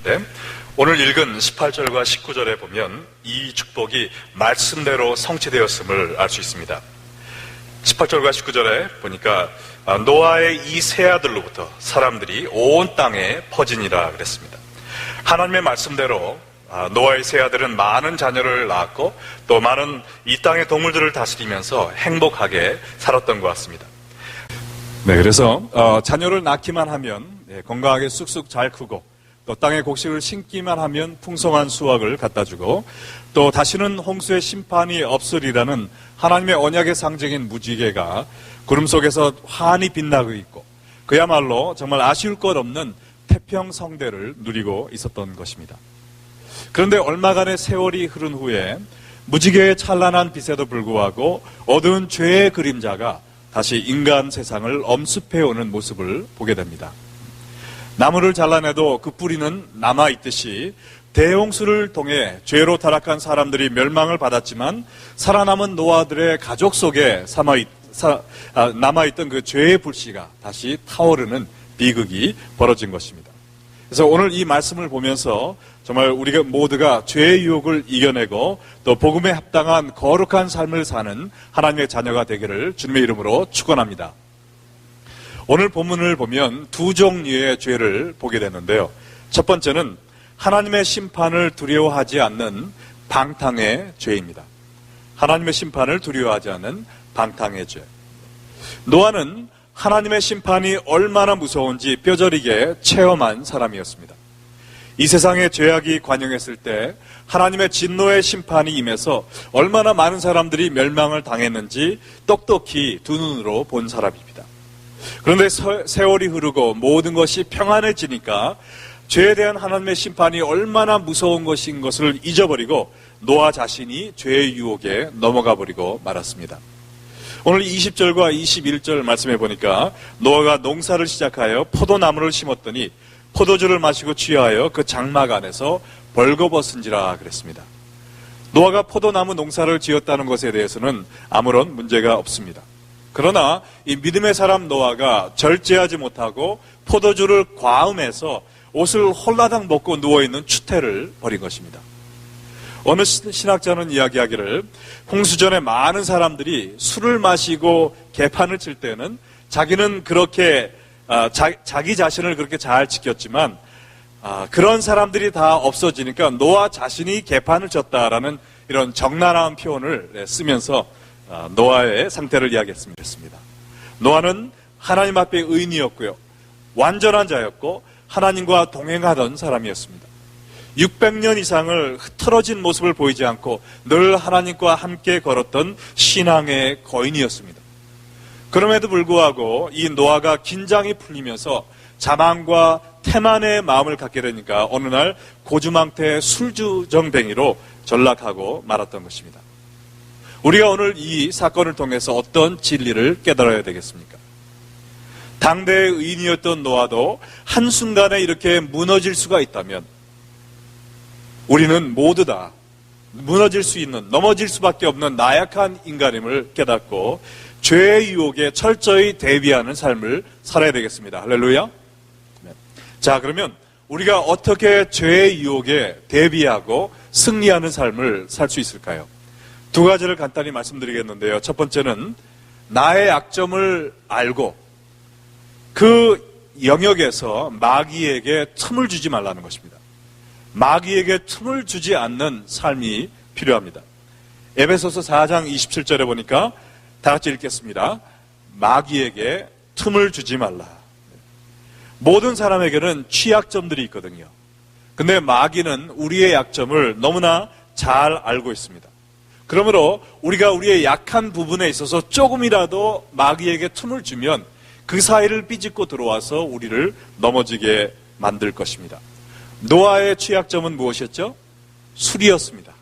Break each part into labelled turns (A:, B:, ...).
A: 네. 오늘 읽은 18절과 19절에 보면 이 축복이 말씀대로 성취되었음을 알 수 있습니다. 18절과 19절에 보니까 노아의 이 세 아들로부터 사람들이 온 땅에 퍼지니라 그랬습니다. 하나님의 말씀대로 노아의 세 아들은 많은 자녀를 낳았고 또 많은 이 땅의 동물들을 다스리면서 행복하게 살았던 것 같습니다. 네, 그래서 자녀를 낳기만 하면 건강하게 쑥쑥 잘 크고 또 땅에 곡식을 심기만 하면 풍성한 수확을 갖다 주고 또 다시는 홍수의 심판이 없으리라는 하나님의 언약의 상징인 무지개가 구름 속에서 환히 빛나고 있고 그야말로 정말 아쉬울 것 없는 태평성대를 누리고 있었던 것입니다. 그런데 얼마간의 세월이 흐른 후에 무지개의 찬란한 빛에도 불구하고 어두운 죄의 그림자가 다시 인간 세상을 엄습해오는 모습을 보게 됩니다. 나무를 잘라내도 그 뿌리는 남아있듯이 대홍수를 통해 죄로 타락한 사람들이 멸망을 받았지만 살아남은 노아들의 가족 속에 남아있던 그 죄의 불씨가 다시 타오르는 비극이 벌어진 것입니다. 그래서 오늘 이 말씀을 보면서 정말 우리가 모두가 죄의 유혹을 이겨내고 또 복음에 합당한 거룩한 삶을 사는 하나님의 자녀가 되기를 주님의 이름으로 축원합니다. 오늘 본문을 보면 두 종류의 죄를 보게 되는데요. 첫 번째는 하나님의 심판을 두려워하지 않는 방탕의 죄입니다. 하나님의 심판을 두려워하지 않는 방탕의 죄. 노아는 하나님의 심판이 얼마나 무서운지 뼈저리게 체험한 사람이었습니다. 이 세상에 죄악이 관영했을 때 하나님의 진노의 심판이 임해서 얼마나 많은 사람들이 멸망을 당했는지 똑똑히 두 눈으로 본 사람입니다. 그런데 세월이 흐르고 모든 것이 평안해지니까 죄에 대한 하나님의 심판이 얼마나 무서운 것인 것을 잊어버리고 노아 자신이 죄의 유혹에 넘어가 버리고 말았습니다. 오늘 20절과 21절 말씀해 보니까 노아가 농사를 시작하여 포도나무를 심었더니 포도주를 마시고 취하여 그 장막 안에서 벌거벗은지라 그랬습니다. 노아가 포도나무 농사를 지었다는 것에 대해서는 아무런 문제가 없습니다. 그러나 이 믿음의 사람 노아가 절제하지 못하고 포도주를 과음해서 옷을 홀라당 벗고 누워있는 추태를 벌인 것입니다. 어느 신학자는 이야기하기를 홍수전에 많은 사람들이 술을 마시고 개판을 칠 때는 자기는 그렇게 자기 자신을 그렇게 잘 지켰지만 그런 사람들이 다 없어지니까 노아 자신이 개판을 쳤다라는 이런 적나라한 표현을 쓰면서 노아의 상태를 이야기했습니다. 노아는 하나님 앞에 의인이었고요. 완전한 자였고 하나님과 동행하던 사람이었습니다. 600년 이상을 흐트러진 모습을 보이지 않고 늘 하나님과 함께 걸었던 신앙의 거인이었습니다. 그럼에도 불구하고 이 노아가 긴장이 풀리면서 자만과 태만의 마음을 갖게 되니까 어느 날 고주망태의 술주정뱅이로 전락하고 말았던 것입니다. 우리가 오늘 이 사건을 통해서 어떤 진리를 깨달아야 되겠습니까? 당대의 의인이었던 노아도 한순간에 이렇게 무너질 수가 있다면 우리는 모두 다 무너질 수 있는, 넘어질 수밖에 없는 나약한 인간임을 깨닫고 죄의 유혹에 철저히 대비하는 삶을 살아야 되겠습니다. 할렐루야. 자, 그러면 우리가 어떻게 죄의 유혹에 대비하고 승리하는 삶을 살 수 있을까요? 두 가지를 간단히 말씀드리겠는데요. 첫 번째는 나의 약점을 알고 그 영역에서 마귀에게 틈을 주지 말라는 것입니다. 마귀에게 틈을 주지 않는 삶이 필요합니다. 에베소서 4장 27절에 보니까 다 같이 읽겠습니다. 마귀에게 틈을 주지 말라. 모든 사람에게는 취약점들이 있거든요. 근데 마귀는 우리의 약점을 너무나 잘 알고 있습니다. 그러므로 우리가 우리의 약한 부분에 있어서 조금이라도 마귀에게 틈을 주면 그 사이를 삐집고 들어와서 우리를 넘어지게 만들 것입니다. 노아의 취약점은 무엇이었죠? 술이었습니다.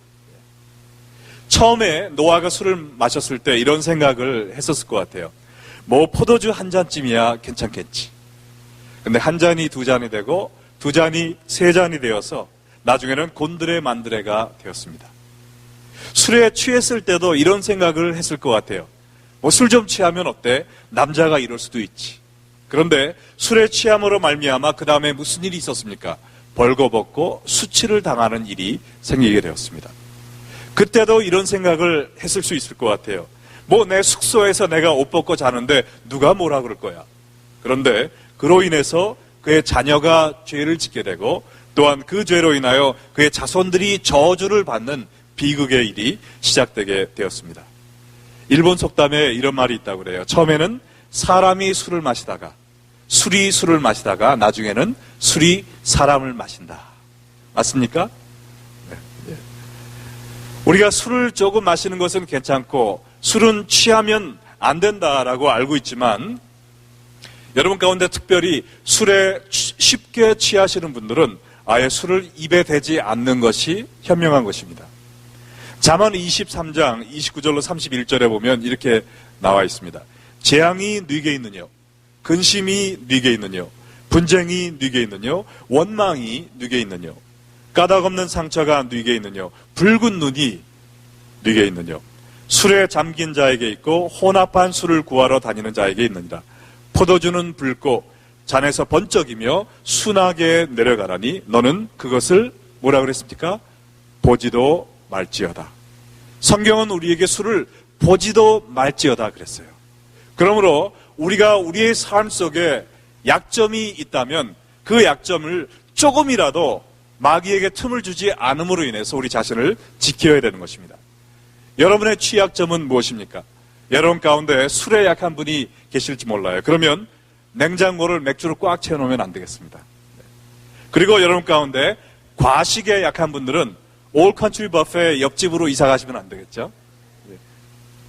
A: 처음에 노아가 술을 마셨을 때 이런 생각을 했었을 것 같아요. 뭐 포도주 한 잔쯤이야 괜찮겠지. 근데 한 잔이 두 잔이 되고 두 잔이 세 잔이 되어서 나중에는 곤드레 만드레가 되었습니다. 술에 취했을 때도 이런 생각을 했을 것 같아요. 뭐 술 좀 취하면 어때? 남자가 이럴 수도 있지. 그런데 술에 취함으로 말미암아 그 다음에 무슨 일이 있었습니까? 벌거벗고 수치를 당하는 일이 생기게 되었습니다. 그때도 이런 생각을 했을 수 있을 것 같아요. 뭐 내 숙소에서 내가 옷 벗고 자는데 누가 뭐라 그럴 거야. 그런데 그로 인해서 그의 자녀가 죄를 짓게 되고 또한 그 죄로 인하여 그의 자손들이 저주를 받는 비극의 일이 시작되게 되었습니다. 일본 속담에 이런 말이 있다고 그래요. 처음에는 사람이 술을 마시다가 술이 술을 마시다가 나중에는 술이 사람을 마신다. 맞습니까? 네. 우리가 술을 조금 마시는 것은 괜찮고 술은 취하면 안 된다라고 알고 있지만 여러분 가운데 특별히 술에 쉽게 취하시는 분들은 아예 술을 입에 대지 않는 것이 현명한 것입니다. 잠언 23장 29절로 31절에 보면 이렇게 나와 있습니다. 재앙이 네게 있느냐, 근심이 네게 있느냐, 분쟁이 네게 있느냐, 원망이 네게 있느냐, 까닭없는 상처가 네게 있느냐, 붉은 눈이 네게 있느냐, 술에 잠긴 자에게 있고 혼합한 술을 구하러 다니는 자에게 있느니라. 포도주는 붉고 잔에서 번쩍이며 순하게 내려가라니 너는 그것을 뭐라 그랬습니까? 보지도 말지어다. 성경은 우리에게 술을 보지도 말지어다 그랬어요. 그러므로 우리가 우리의 삶 속에 약점이 있다면 그 약점을 조금이라도 마귀에게 틈을 주지 않음으로 인해서 우리 자신을 지켜야 되는 것입니다. 여러분의 취약점은 무엇입니까? 여러분 가운데 술에 약한 분이 계실지 몰라요. 그러면 냉장고를 맥주로 꽉 채워놓으면 안 되겠습니다. 그리고 여러분 가운데 과식에 약한 분들은 올 컨트리 버페 옆집으로 이사 가시면 안 되겠죠.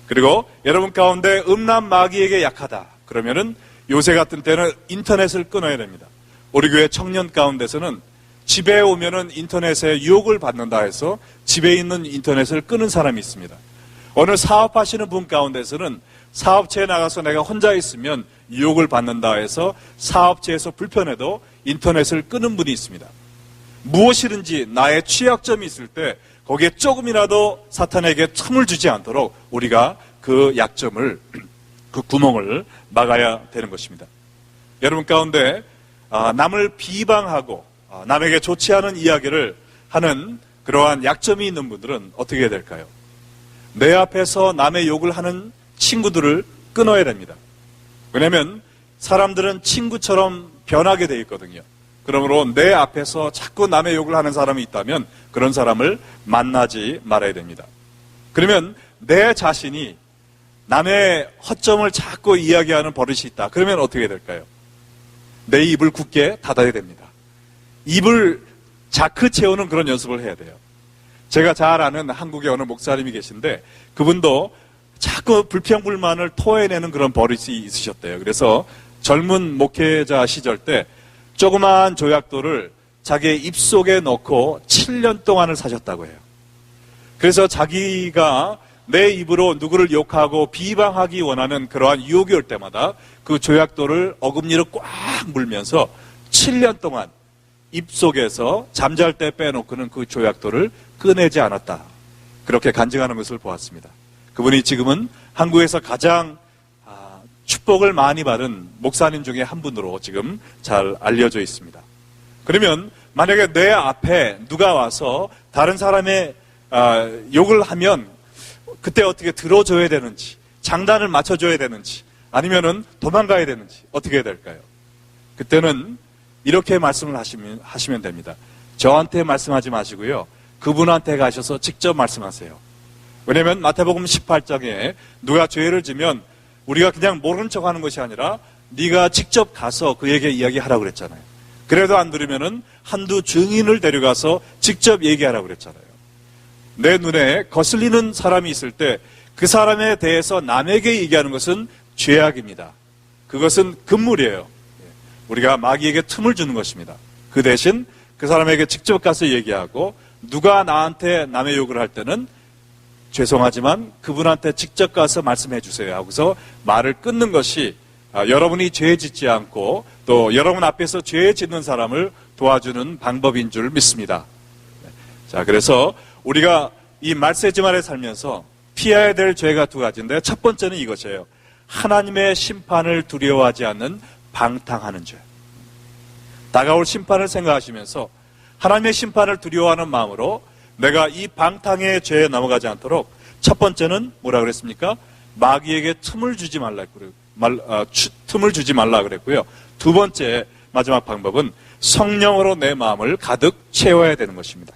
A: 그리고 여러분 가운데 음란 마귀에게 약하다. 그러면은 요새 같은 때는 인터넷을 끊어야 됩니다. 우리 교회 청년 가운데서는 집에 오면은 인터넷에 유혹을 받는다 해서 집에 있는 인터넷을 끄는 사람이 있습니다. 어느 사업하시는 분 가운데서는 사업체에 나가서 내가 혼자 있으면 유혹을 받는다 해서 사업체에서 불편해도 인터넷을 끄는 분이 있습니다. 무엇이든지 나의 취약점이 있을 때 거기에 조금이라도 사탄에게 틈을 주지 않도록 우리가 그 약점을, 그 구멍을 막아야 되는 것입니다. 여러분 가운데 남을 비방하고 남에게 좋지 않은 이야기를 하는 그러한 약점이 있는 분들은 어떻게 해야 될까요? 내 앞에서 남의 욕을 하는 친구들을 끊어야 됩니다. 왜냐하면 사람들은 친구처럼 변하게 돼 있거든요. 그러므로 내 앞에서 자꾸 남의 욕을 하는 사람이 있다면 그런 사람을 만나지 말아야 됩니다. 그러면 내 자신이 남의 허점을 자꾸 이야기하는 버릇이 있다. 그러면 어떻게 될까요? 내 입을 굳게 닫아야 됩니다. 입을 자크 채우는 그런 연습을 해야 돼요. 제가 잘 아는 한국의 어느 목사님이 계신데 그분도 자꾸 불평불만을 토해내는 그런 버릇이 있으셨대요. 그래서 젊은 목회자 시절 때 조그마한 조약돌을 자기의 입속에 넣고 7년 동안을 사셨다고 해요. 그래서 자기가 내 입으로 누구를 욕하고 비방하기 원하는 그러한 유혹이 올 때마다 그 조약돌을 어금니로 꽉 물면서 7년 동안 입속에서 잠잘 때 빼놓고는 그 조약돌을 꺼내지 않았다. 그렇게 간증하는 것을 보았습니다. 그분이 지금은 한국에서 가장 축복을 많이 받은 목사님 중에 한 분으로 지금 잘 알려져 있습니다. 그러면 만약에 내 앞에 누가 와서 다른 사람의 욕을 하면 그때 어떻게 들어줘야 되는지, 장단을 맞춰줘야 되는지, 아니면은 도망가야 되는지 어떻게 해야 될까요? 그때는 이렇게 말씀을 하시면 됩니다. 저한테 말씀하지 마시고요. 그분한테 가셔서 직접 말씀하세요. 왜냐하면 마태복음 18장에 누가 죄를 지면 우리가 그냥 모른 척하는 것이 아니라 네가 직접 가서 그에게 이야기하라고 그랬잖아요. 그래도 안 들으면은 한두 증인을 데려가서 직접 얘기하라고 그랬잖아요. 내 눈에 거슬리는 사람이 있을 때 그 사람에 대해서 남에게 얘기하는 것은 죄악입니다. 그것은 금물이에요. 우리가 마귀에게 틈을 주는 것입니다. 그 대신 그 사람에게 직접 가서 얘기하고 누가 나한테 남의 욕을 할 때는 죄송하지만 그분한테 직접 가서 말씀해 주세요 하고서 말을 끊는 것이 여러분이 죄 짓지 않고 또 여러분 앞에서 죄 짓는 사람을 도와주는 방법인 줄 믿습니다. 자, 그래서 우리가 이 말세지만에 살면서 피해야 될 죄가 두 가지인데 첫 번째는 이것이에요. 하나님의 심판을 두려워하지 않는 방탕하는 죄. 다가올 심판을 생각하시면서
B: 하나님의 심판을 두려워하는 마음으로 내가 이 방탕의 죄에 넘어가지 않도록 첫 번째는 뭐라 그랬습니까? 마귀에게 틈을 주지 말라 그랬고요. 두 번째 마지막 방법은 성령으로 내 마음을 가득 채워야 되는 것입니다.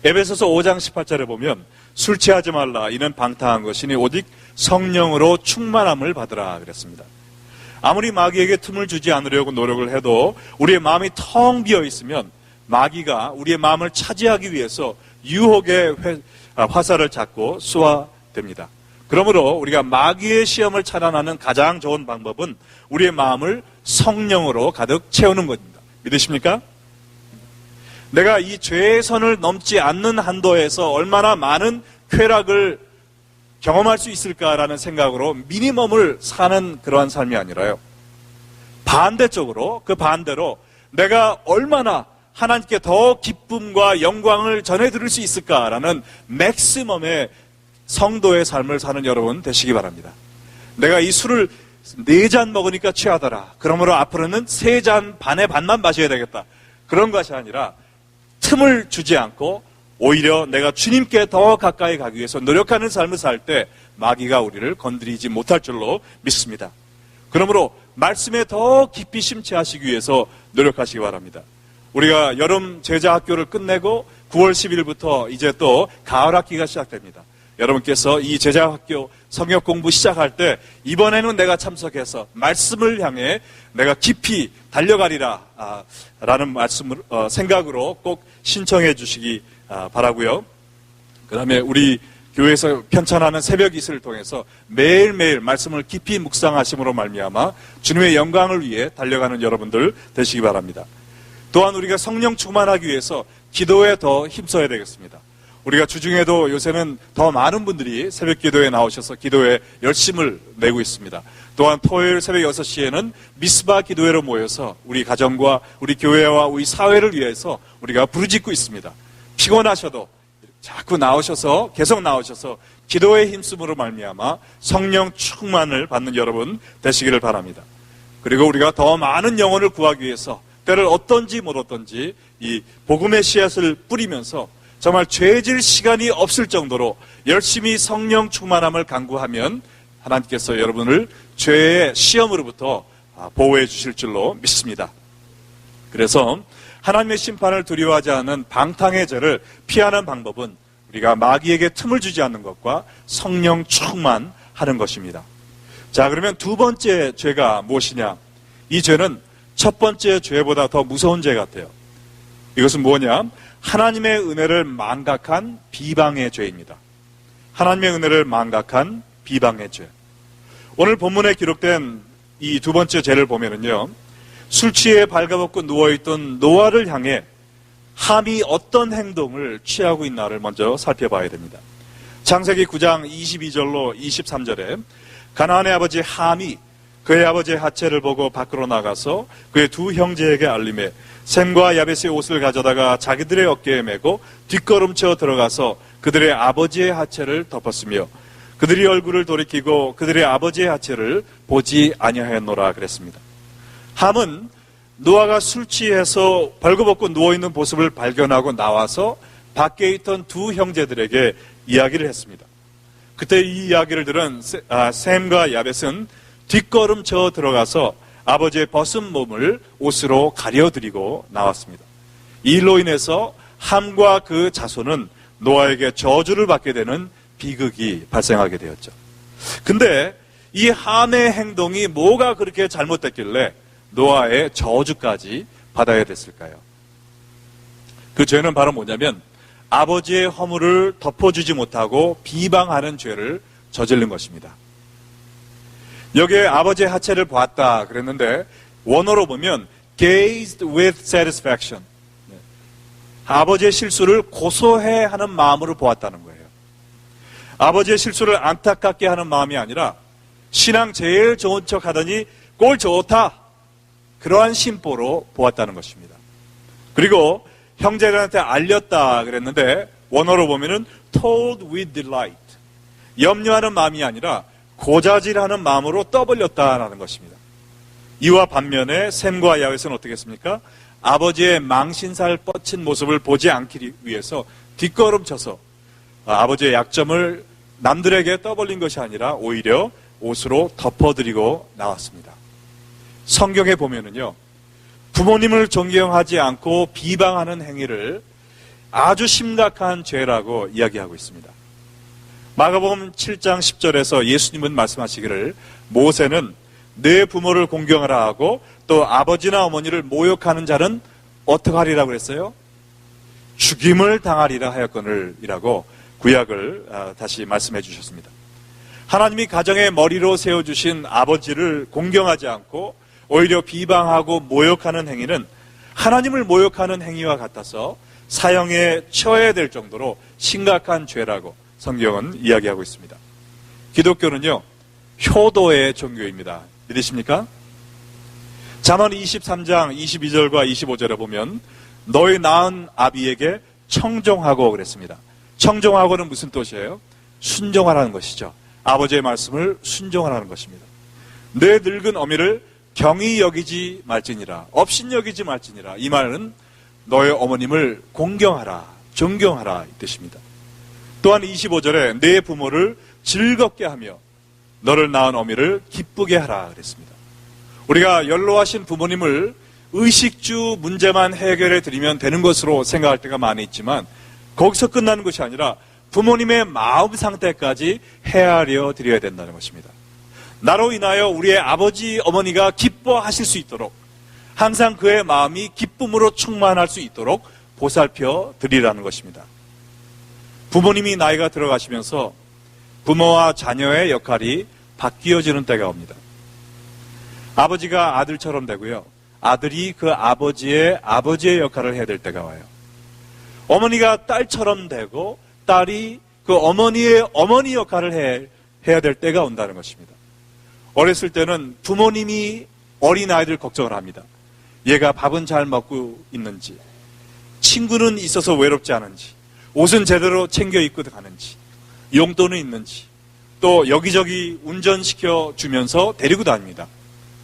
B: 에베소서 5장 18절에 보면 술 취하지 말라 이는 방탕한 것이니 오직 성령으로 충만함을 받으라 그랬습니다. 아무리 마귀에게 틈을 주지 않으려고 노력을 해도 우리의 마음이 텅 비어 있으면 마귀가 우리의 마음을 차지하기 위해서 유혹의 화살을 잡고 쏘아댑니다. 그러므로 우리가 마귀의 시험을 차단하는 가장 좋은 방법은 우리의 마음을 성령으로 가득 채우는 것입니다. 믿으십니까? 내가 이 죄의 선을 넘지 않는 한도에서 얼마나 많은 쾌락을 경험할 수 있을까라는 생각으로 미니멈을 사는 그러한 삶이 아니라요. 반대쪽으로, 그 반대로 내가 얼마나 하나님께 더 기쁨과 영광을 전해드릴 수 있을까라는 맥시멈의 성도의 삶을 사는 여러분 되시기 바랍니다. 내가 이 술을 4잔 먹으니까 취하더라. 그러므로 앞으로는 3잔 반의 반만 마셔야 되겠다. 그런 것이 아니라 틈을 주지 않고 오히려 내가 주님께 더 가까이 가기 위해서 노력하는 삶을 살 때 마귀가 우리를 건드리지 못할 줄로 믿습니다. 그러므로 말씀에 더 깊이 심취하시기 위해서 노력하시기 바랍니다. 우리가 여름 제자학교를 끝내고 9월 10일부터 이제 또 가을 학기가 시작됩니다. 여러분께서 이 제자학교 성역 공부 시작할 때 이번에는 내가 참석해서 말씀을 향해 내가 깊이 달려가리라 라는 생각으로 꼭 신청해 주시기 바라고요. 그 다음에 우리 교회에서 편찬하는 새벽 이슬을 통해서 매일매일 말씀을 깊이 묵상하심으로 말미암아 주님의 영광을 위해 달려가는 여러분들 되시기 바랍니다. 또한 우리가 성령 충만하기 위해서 기도에 더 힘써야 되겠습니다. 우리가 주중에도 요새는 더 많은 분들이 새벽 기도에 나오셔서 기도에 열심을 내고 있습니다. 또한 토요일 새벽 6시에는 미스바 기도회로 모여서 우리 가정과 우리 교회와 우리 사회를 위해서 우리가 부르짖고 있습니다. 피곤하셔도 자꾸 나오셔서 계속 나오셔서 기도에 힘쓰므로 말미암아 성령 충만을 받는 여러분 되시기를 바랍니다. 그리고 우리가 더 많은 영혼을 구하기 위해서 때를 어떤지 못어떤지 이 복음의 씨앗을 뿌리면서 정말 죄질 시간이 없을 정도로 열심히 성령 충만함을 간구하면 하나님께서 여러분을 죄의 시험으로부터 보호해 주실 줄로 믿습니다. 그래서 하나님의 심판을 두려워하지 않는 방탕의 죄를 피하는 방법은 우리가 마귀에게 틈을 주지 않는 것과 성령 충만하는 것입니다. 자, 그러면 두 번째 죄가 무엇이냐? 이 죄는 첫 번째 죄보다 더 무서운 죄 같아요. 이것은 뭐냐? 하나님의 은혜를 망각한 비방의 죄입니다. 하나님의 은혜를 망각한 비방의 죄. 오늘 본문에 기록된 이 두 번째 죄를 보면은요, 술 취해 발가벗고 누워있던 노아를 향해 함이 어떤 행동을 취하고 있나를 먼저 살펴봐야 됩니다. 창세기 9장 22절로 23절에 가나안의 아버지 함이 그의 아버지의 하체를 보고 밖으로 나가서 그의 두 형제에게 알림해 셈과 야벳의 옷을 가져다가 자기들의 어깨에 메고 뒷걸음쳐 들어가서 그들의 아버지의 하체를 덮었으며 그들이 얼굴을 돌이키고 그들의 아버지의 하체를 보지 아니하였노라 그랬습니다. 함은 노아가 술 취해서 벌거벗고 누워있는 모습을 발견하고 나와서 밖에 있던 두 형제들에게 이야기를 했습니다. 그때 이 이야기를 들은 셈과 야벳은 뒷걸음쳐 들어가서 아버지의 벗은 몸을 옷으로 가려드리고 나왔습니다. 이 일로 인해서 함과 그 자손은 노아에게 저주를 받게 되는 비극이 발생하게 되었죠. 근데 이 함의 행동이 뭐가 그렇게 잘못됐길래 노아의 저주까지 받아야 됐을까요? 그 죄는 바로 뭐냐면 아버지의 허물을 덮어주지 못하고 비방하는 죄를 저지른 것입니다. 여기에 아버지의 하체를 보았다 그랬는데 원어로 보면 gazed with satisfaction. 아버지의 실수를 고소해하는 마음으로 보았다는 거예요. 아버지의 실수를 안타깝게 하는 마음이 아니라 신앙 제일 좋은 척 하더니 꼴 좋다. 그러한 심보로 보았다는 것입니다. 그리고 형제들한테 알렸다 그랬는데 원어로 보면은 told with delight. 염려하는 마음이 아니라 고자질하는 마음으로 떠벌렸다라는 것입니다. 이와 반면에 셈과 야벳은 어떻게 했습니까? 아버지의 망신살 뻗친 모습을 보지 않기 위해서 뒷걸음쳐서 아버지의 약점을 남들에게 떠벌린 것이 아니라 오히려 옷으로 덮어드리고 나왔습니다. 성경에 보면은요, 부모님을 존경하지 않고 비방하는 행위를 아주 심각한 죄라고 이야기하고 있습니다. 마가복음 7장 10절에서 예수님은 말씀하시기를 모세는 내 부모를 공경하라 하고 또 아버지나 어머니를 모욕하는 자는 어떻게 하리라고 그랬어요? 죽임을 당하리라 하였거늘 이라고 구약을 다시 말씀해 주셨습니다. 하나님이 가정의 머리로 세워주신 아버지를 공경하지 않고 오히려 비방하고 모욕하는 행위는 하나님을 모욕하는 행위와 같아서 사형에 처해야 될 정도로 심각한 죄라고 성경은 이야기하고 있습니다. 기독교는요, 효도의 종교입니다. 믿으십니까? 잠언 23장 22절과 25절에 보면 너희 낳은 아비에게 청종하고 그랬습니다. 청종하고는 무슨 뜻이에요? 순종하라는 것이죠. 아버지의 말씀을 순종하라는 것입니다. 내 늙은 어미를 경히 여기지 말지니라, 업신여기지 말지니라. 이 말은 너의 어머님을 공경하라, 존경하라 이 뜻입니다. 또한 25절에 내 부모를 즐겁게 하며 너를 낳은 어미를 기쁘게 하라 그랬습니다. 우리가 연로하신 부모님을 의식주 문제만 해결해 드리면 되는 것으로 생각할 때가 많이 있지만 거기서 끝나는 것이 아니라 부모님의 마음 상태까지 헤아려 드려야 된다는 것입니다. 나로 인하여 우리의 아버지, 어머니가 기뻐하실 수 있도록 항상 그의 마음이 기쁨으로 충만할 수 있도록 보살펴 드리라는 것입니다. 부모님이 나이가 들어가시면서 부모와 자녀의 역할이 바뀌어지는 때가 옵니다. 아버지가 아들처럼 되고요, 아들이 그 아버지의 역할을 해야 될 때가 와요. 어머니가 딸처럼 되고 딸이 그 어머니의 어머니 역할을 해야 될 때가 온다는 것입니다. 어렸을 때는 부모님이 어린아이들 걱정을 합니다. 얘가 밥은 잘 먹고 있는지, 친구는 있어서 외롭지 않은지, 옷은 제대로 챙겨 입고 가는지, 용돈은 있는지, 또 여기저기 운전시켜 주면서 데리고 다닙니다.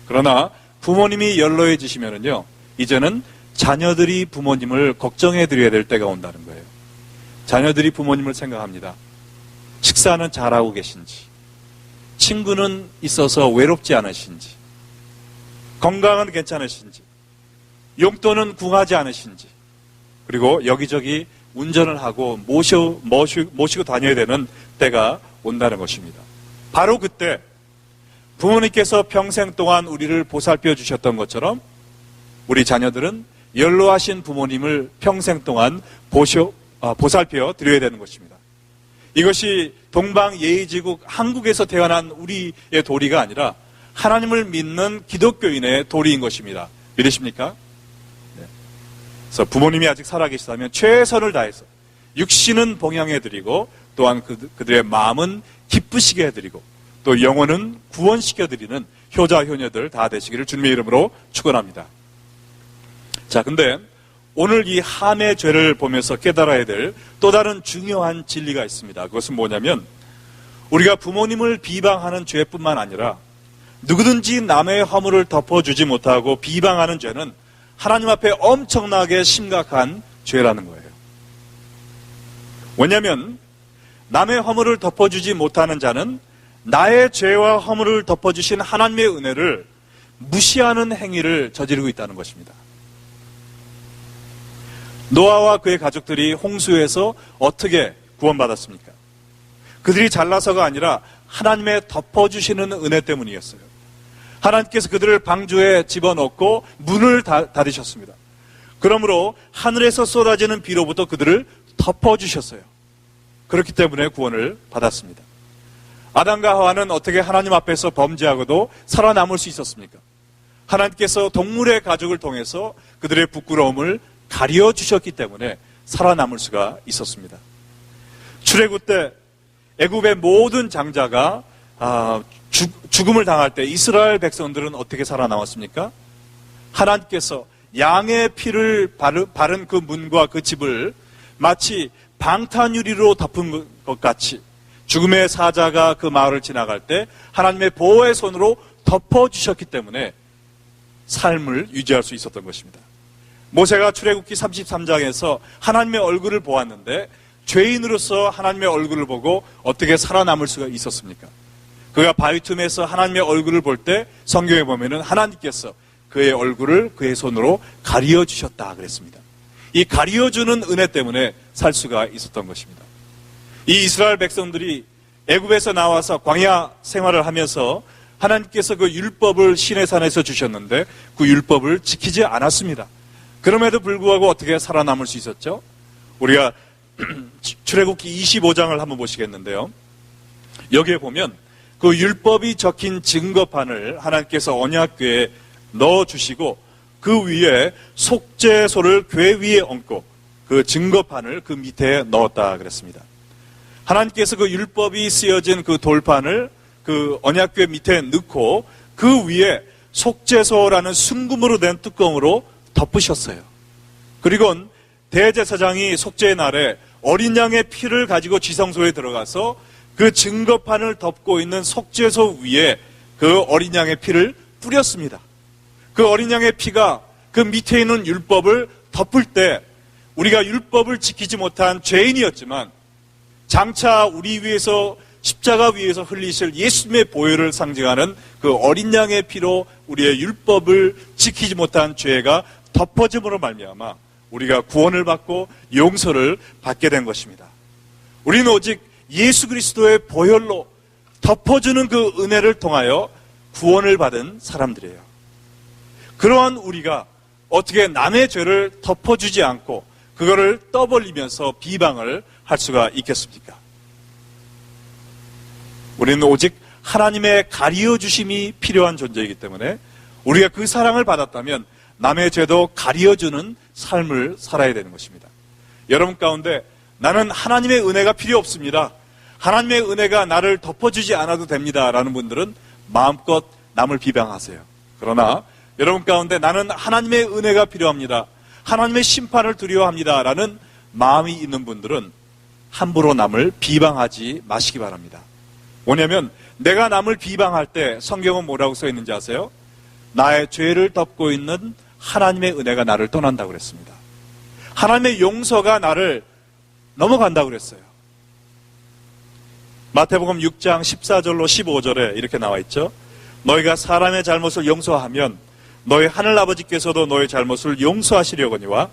B: 그러나 부모님이 연로해지시면은요, 이제는 자녀들이 부모님을 걱정해 드려야 될 때가 온다는 거예요. 자녀들이 부모님을 생각합니다. 식사는 잘하고 계신지, 친구는 있어서 외롭지 않으신지, 건강은 괜찮으신지, 용돈은 궁하지 않으신지, 그리고 여기저기 운전을 하고 모시고 다녀야 되는 때가 온다는 것입니다. 바로 그때 부모님께서 평생 동안 우리를 보살펴 주셨던 것처럼 우리 자녀들은 연로하신 부모님을 평생 동안 보살펴 드려야 되는 것입니다. 이것이 동방예의지국 한국에서 태어난 우리의 도리가 아니라 하나님을 믿는 기독교인의 도리인 것입니다. 믿으십니까? 네. 그래서 부모님이 아직 살아계시다면 최선을 다해서 육신은 봉양해드리고 또한 그들의 마음은 기쁘시게 해드리고 또 영혼은 구원시켜드리는 효자 효녀들 다 되시기를 주님의 이름으로 축원합니다. 자, 근데 오늘 이 함의 죄를 보면서 깨달아야 될 또 다른 중요한 진리가 있습니다. 그것은 뭐냐면 우리가 부모님을 비방하는 죄뿐만 아니라 누구든지 남의 허물을 덮어주지 못하고 비방하는 죄는 하나님 앞에 엄청나게 심각한 죄라는 거예요. 왜냐하면 남의 허물을 덮어주지 못하는 자는 나의 죄와 허물을 덮어주신 하나님의 은혜를 무시하는 행위를 저지르고 있다는 것입니다. 노아와 그의 가족들이 홍수에서 어떻게 구원받았습니까? 그들이 잘나서가 아니라 하나님의 덮어주시는 은혜 때문이었어요. 하나님께서 그들을 방주에 집어넣고 문을 닫으셨습니다. 그러므로 하늘에서 쏟아지는 비로부터 그들을 덮어주셨어요. 그렇기 때문에 구원을 받았습니다. 아담과 하와는 어떻게 하나님 앞에서 범죄하고도 살아남을 수 있었습니까? 하나님께서 동물의 가족을 통해서 그들의 부끄러움을 가려주셨기 때문에 살아남을 수가 있었습니다. 출애굽 때 애굽의 모든 장자가 죽음을 당할 때 이스라엘 백성들은 어떻게 살아남았습니까? 하나님께서 양의 피를 바른 그 문과 그 집을 마치 방탄유리로 덮은 것 같이 죽음의 사자가 그 마을을 지나갈 때 하나님의 보호의 손으로 덮어주셨기 때문에 삶을 유지할 수 있었던 것입니다. 모세가 출애굽기 33장에서 하나님의 얼굴을 보았는데 죄인으로서 하나님의 얼굴을 보고 어떻게 살아남을 수가 있었습니까? 그가 바위 틈에서 하나님의 얼굴을 볼 때 성경에 보면은 하나님께서 그의 얼굴을 그의 손으로 가리어 주셨다 그랬습니다. 이 가리어주는 은혜 때문에 살 수가 있었던 것입니다. 이 이스라엘 백성들이 애굽에서 나와서 광야 생활을 하면서 하나님께서 그 율법을 시내산에서 주셨는데 그 율법을 지키지 않았습니다. 그럼에도 불구하고 어떻게 살아남을 수 있었죠? 우리가 출애굽기 25장을 한번 보시겠는데요. 여기에 보면 그 율법이 적힌 증거판을 하나님께서 언약궤에 넣어주시고 그 위에 속죄소를 궤 위에 얹고 그 증거판을 그 밑에 넣었다 그랬습니다. 하나님께서 그 율법이 쓰여진 그 돌판을 그 언약궤 밑에 넣고 그 위에 속죄소라는 순금으로 된 뚜껑으로 덮으셨어요. 그리고 대제사장이 속죄의 날에 어린 양의 피를 가지고 지성소에 들어가서 그 증거판을 덮고 있는 속죄소 위에 그 어린 양의 피를 뿌렸습니다. 그 어린 양의 피가 그 밑에 있는 율법을 덮을 때 우리가 율법을 지키지 못한 죄인이었지만 장차 우리 위에서 십자가 위에서 흘리실 예수님의 보혈을 상징하는 그 어린 양의 피로 우리의 율법을 지키지 못한 죄가 덮어짐으로 말미암아 우리가 구원을 받고 용서를 받게 된 것입니다. 우리는 오직 예수 그리스도의 보혈로 덮어주는 그 은혜를 통하여 구원을 받은 사람들이에요. 그러한 우리가 어떻게 남의 죄를 덮어주지 않고 그거를 떠벌리면서 비방을 할 수가 있겠습니까? 우리는 오직 하나님의 가리어 주심이 필요한 존재이기 때문에 우리가 그 사랑을 받았다면 남의 죄도 가리어주는 삶을 살아야 되는 것입니다. 여러분 가운데 나는 하나님의 은혜가 필요 없습니다. 하나님의 은혜가 나를 덮어주지 않아도 됩니다. 라는 분들은 마음껏 남을 비방하세요. 그러나 여러분 가운데 나는 하나님의 은혜가 필요합니다. 하나님의 심판을 두려워합니다. 라는 마음이 있는 분들은 함부로 남을 비방하지 마시기 바랍니다. 뭐냐면 내가 남을 비방할 때 성경은 뭐라고 써 있는지 아세요? 나의 죄를 덮고 있는 하나님의 은혜가 나를 떠난다고 그랬습니다. 하나님의 용서가 나를 넘어간다고 그랬어요. 마태복음 6장 14절로 15절에 이렇게 나와 있죠. 너희가 사람의 잘못을 용서하면 너희 하늘아버지께서도 너희 잘못을 용서하시려거니와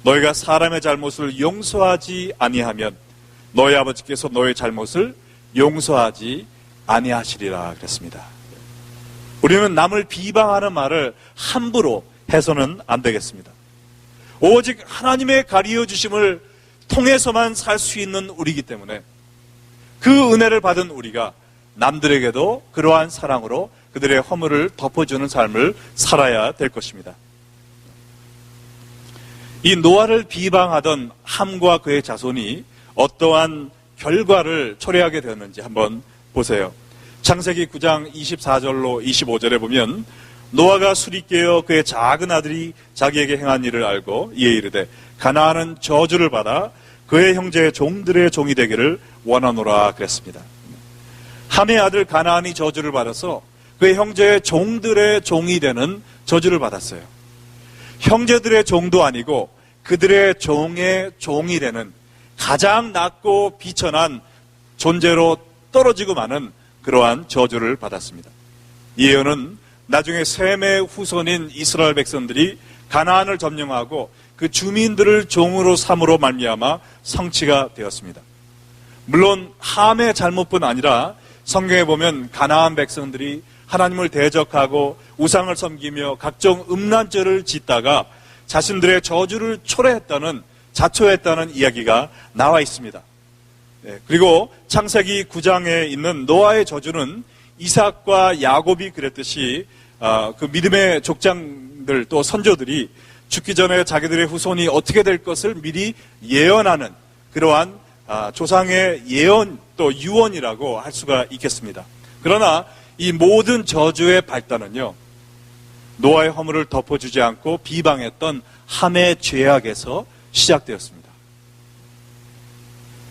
B: 너희가 사람의 잘못을 용서하지 아니하면 너희 아버지께서 너희 잘못을 용서하지 아니하시리라 그랬습니다. 우리는 남을 비방하는 말을 함부로 해서는 안 되겠습니다. 오직 하나님의 가리어 주심을 통해서만 살 수 있는 우리이기 때문에 그 은혜를 받은 우리가 남들에게도 그러한 사랑으로 그들의 허물을 덮어주는 삶을 살아야 될 것입니다. 이 노아를 비방하던 함과 그의 자손이 어떠한 결과를 초래하게 되었는지 한번 보세요. 창세기 9장 24절로 25절에 보면 노아가 술이 깨어 그의 작은 아들이 자기에게 행한 일을 알고 이에 이르되 가나안은 저주를 받아 그의 형제의 종들의 종이 되기를 원하노라 그랬습니다. 함의 아들 가나안이 저주를 받아서 그의 형제의 종들의 종이 되는 저주를 받았어요. 형제들의 종도 아니고 그들의 종의 종이 되는 가장 낮고 비천한 존재로 떨어지고 마는 그러한 저주를 받았습니다. 이 예언은 나중에 셈의 후손인 이스라엘 백성들이 가나안을 점령하고 그 주민들을 종으로 삼으로 말미암아 성취가 되었습니다. 물론 함의 잘못뿐 아니라 성경에 보면 가나안 백성들이 하나님을 대적하고 우상을 섬기며 각종 음란죄를 짓다가 자신들의 저주를 초래했다는 자초했다는 이야기가 나와 있습니다. 그리고 창세기 9장에 있는 노아의 저주는 이삭과 야곱이 그랬듯이 그 믿음의 족장들 또 선조들이 죽기 전에 자기들의 후손이 어떻게 될 것을 미리 예언하는 그러한 조상의 예언 또 유언이라고 할 수가 있겠습니다. 그러나 이 모든 저주의 발단은요, 노아의 허물을 덮어주지 않고 비방했던 함의 죄악에서 시작되었습니다.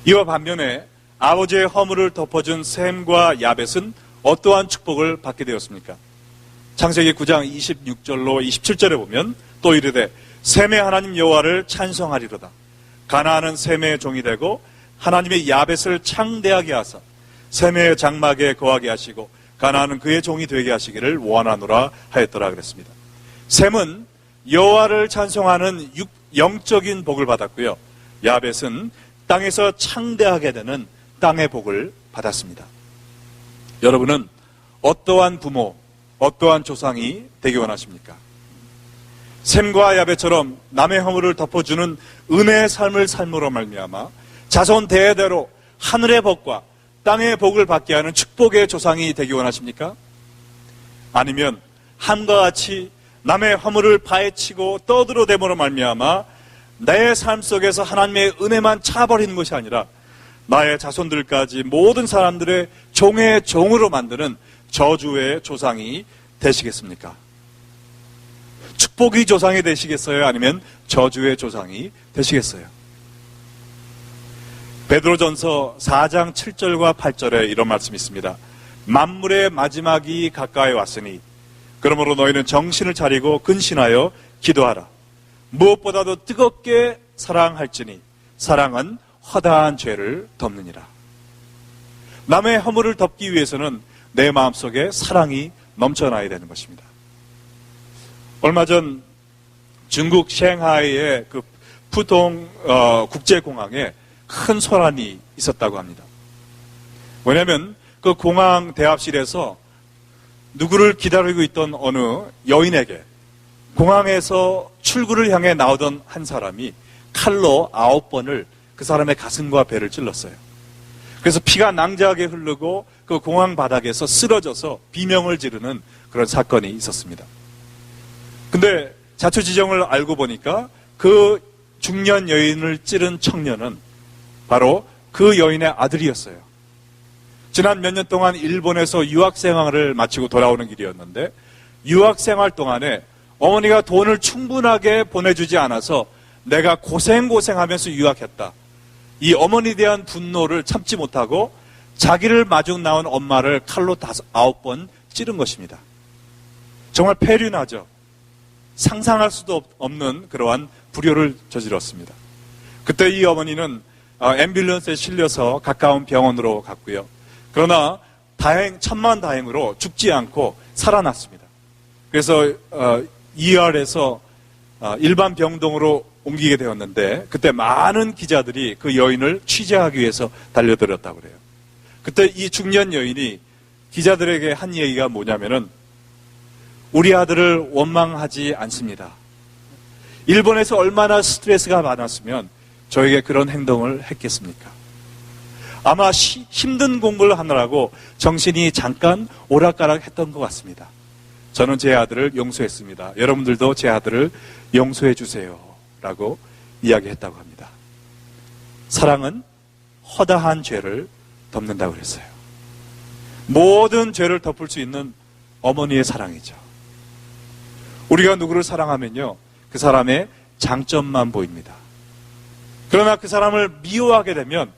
B: 이와 반면에 아버지의 허물을 덮어준 셈과 야벳은 어떠한 축복을 받게 되었습니까? 창세기 9장 26절로 27절에 보면 또 이르되 셈의 하나님 여호와를 찬송하리로다. 가나안은 셈의 종이 되고 하나님의 야벳을 창대하게 하사 셈의 장막에 거하게 하시고 가나안은 그의 종이 되게 하시기를 원하노라 하였더라 그랬습니다. 셈은 여호와를 찬송하는 영적인 복을 받았고요. 야벳은 땅에서 창대하게 되는 땅의 복을 받았습니다. 여러분은 어떠한 부모, 어떠한 조상이 되기 원하십니까? 셈과 야벳처럼 남의 허물을 덮어주는 은혜의 삶을 삶으로 말미암아 자손 대대로 하늘의 복과 땅의 복을 받게 하는 축복의 조상이 되기 원하십니까? 아니면 함과 같이 남의 허물을 파헤치고 떠들어대므로 말미암아 내 삶 속에서 하나님의 은혜만 차버리는 것이 아니라 나의 자손들까지 모든 사람들의 종의 종으로 만드는 저주의 조상이 되시겠습니까? 축복의 조상이 되시겠어요? 아니면 저주의 조상이 되시겠어요? 베드로전서 4장 7절과 8절에 이런 말씀이 있습니다. 만물의 마지막이 가까이 왔으니 그러므로 너희는 정신을 차리고 근신하여 기도하라. 무엇보다도 뜨겁게 사랑할지니 사랑은 허다한 죄를 덮느니라. 남의 허물을 덮기 위해서는 내 마음속에 사랑이 넘쳐나야 되는 것입니다. 얼마 전 중국 샹하이의 그 푸통 국제공항에 큰 소란이 있었다고 합니다. 왜냐하면 그 공항 대합실에서 누구를 기다리고 있던 어느 여인에게 공항에서 출구를 향해 나오던 한 사람이 칼로 9번을 그 사람의 가슴과 배를 찔렀어요. 그래서 피가 낭자하게 흐르고 그 공항 바닥에서 쓰러져서 비명을 지르는 그런 사건이 있었습니다. 근데 자초지종을 알고 보니까 그 중년 여인을 찌른 청년은 바로 그 여인의 아들이었어요. 지난 몇 년 동안 일본에서 유학생활을 마치고 돌아오는 길이었는데 유학생활 동안에 어머니가 돈을 충분하게 보내주지 않아서 내가 고생하면서 유학했다. 이 어머니에 대한 분노를 참지 못하고 자기를 마중 나온 엄마를 칼로 9번 찌른 것입니다. 정말 폐륜하죠. 상상할 수도 없는 그러한 불효를 저질렀습니다. 그때 이 어머니는 앰뷸런스에 실려서 가까운 병원으로 갔고요. 그러나 천만다행으로 죽지 않고 살아났습니다. 그래서 ER에서 일반 병동으로 옮기게 되었는데 그때 많은 기자들이 그 여인을 취재하기 위해서 달려들었다고 그래요. 그때 이 중년 여인이 기자들에게 한 얘기가 뭐냐면은 우리 아들을 원망하지 않습니다. 일본에서 얼마나 스트레스가 많았으면 저에게 그런 행동을 했겠습니까? 아마 힘든 공부를 하느라고 정신이 잠깐 오락가락 했던 것 같습니다. 저는 제 아들을 용서했습니다. 여러분들도 제 아들을 용서해 주세요. 라고 이야기했다고 합니다. 사랑은 허다한 죄를 덮는다고 그랬어요. 모든 죄를 덮을 수 있는 어머니의 사랑이죠. 우리가 누구를 사랑하면요, 그 사람의 장점만 보입니다. 그러나 그 사람을 미워하게 되면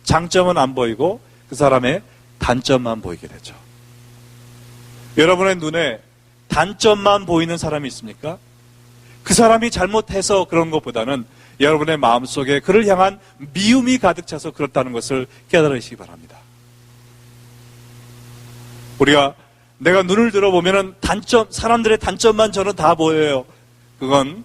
B: 장점은 안 보이고 그 사람의 단점만 보이게 되죠. 여러분의 눈에 단점만 보이는 사람이 있습니까? 그 사람이 잘못해서 그런 것보다는 여러분의 마음속에 그를 향한 미움이 가득 차서 그렇다는 것을 깨달으시기 바랍니다. 우리가 내가 눈을 들어보면은 사람들의 단점만 저는 다 보여요. 그건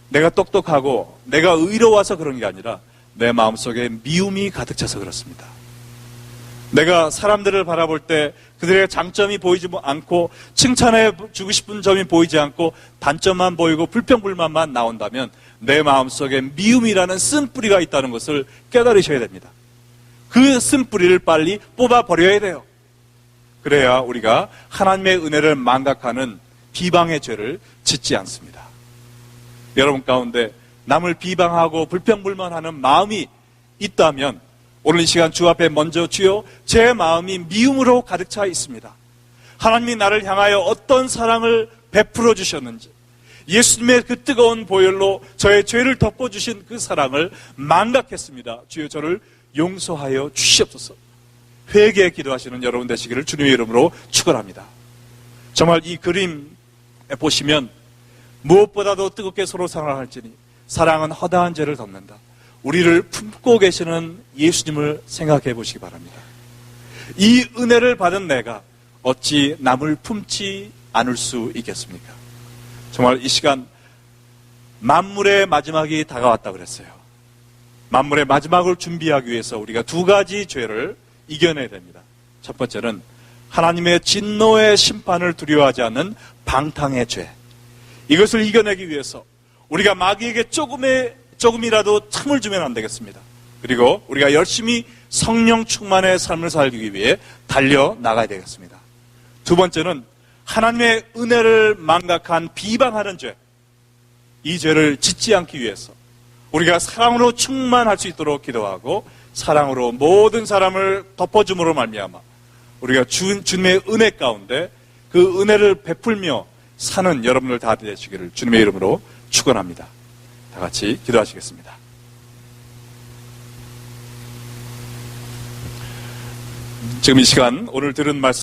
B: 내가 똑똑하고 내가 의로워서 그런 게 아니라 내 마음속에 미움이 가득 차서 그렇습니다. 내가 사람들을 바라볼 때 그들의 장점이 보이지 않고 칭찬해 주고 싶은 점이 보이지 않고 단점만 보이고 불평불만만 나온다면 내 마음속에 미움이라는 쓴뿌리가 있다는 것을 깨달으셔야 됩니다. 그 쓴뿌리를 빨리 뽑아버려야 돼요. 그래야 우리가 하나님의 은혜를 망각하는 비방의 죄를 짓지 않습니다. 여러분 가운데 남을 비방하고 불평불만하는 마음이 있다면 오늘 이 시간 주 앞에 먼저 주여 제 마음이 미움으로 가득 차 있습니다. 하나님이 나를 향하여 어떤 사랑을 베풀어 주셨는지 예수님의 그 뜨거운 보혈로 저의 죄를 덮어주신 그 사랑을 망각했습니다. 주여 저를 용서하여 주시옵소서. 회개에 기도하시는 여러분 되시기를 주님의 이름으로 축원합니다. 정말 이 그림에 보시면 무엇보다도 뜨겁게 서로 사랑할지니 사랑은 허다한 죄를 덮는다. 우리를 품고 계시는 예수님을 생각해 보시기 바랍니다. 이 은혜를 받은 내가 어찌 남을 품지 않을 수 있겠습니까? 정말 이 시간 만물의 마지막이 다가왔다 그랬어요. 만물의 마지막을 준비하기 위해서 우리가 두 가지 죄를 이겨내야 됩니다. 첫 번째는 하나님의 진노의 심판을 두려워하지 않는 방탕의 죄. 이것을 이겨내기 위해서 우리가 마귀에게 조금이라도 틈을 주면 안 되겠습니다. 그리고 우리가 열심히 성령 충만의 삶을 살기 위해 달려나가야 되겠습니다. 두 번째는 하나님의 은혜를 망각한 비방하는 죄. 이 죄를 짓지 않기 위해서 우리가 사랑으로 충만할 수 있도록 기도하고 사랑으로 모든 사람을 덮어줌으로 말미암아 우리가 주님의 은혜 가운데 그 은혜를 베풀며 사는 여러분들 다 되시기를 주님의 이름으로 축원합니다. 다 같이 기도하시겠습니다. 지금 이 시간 오늘 들은 말씀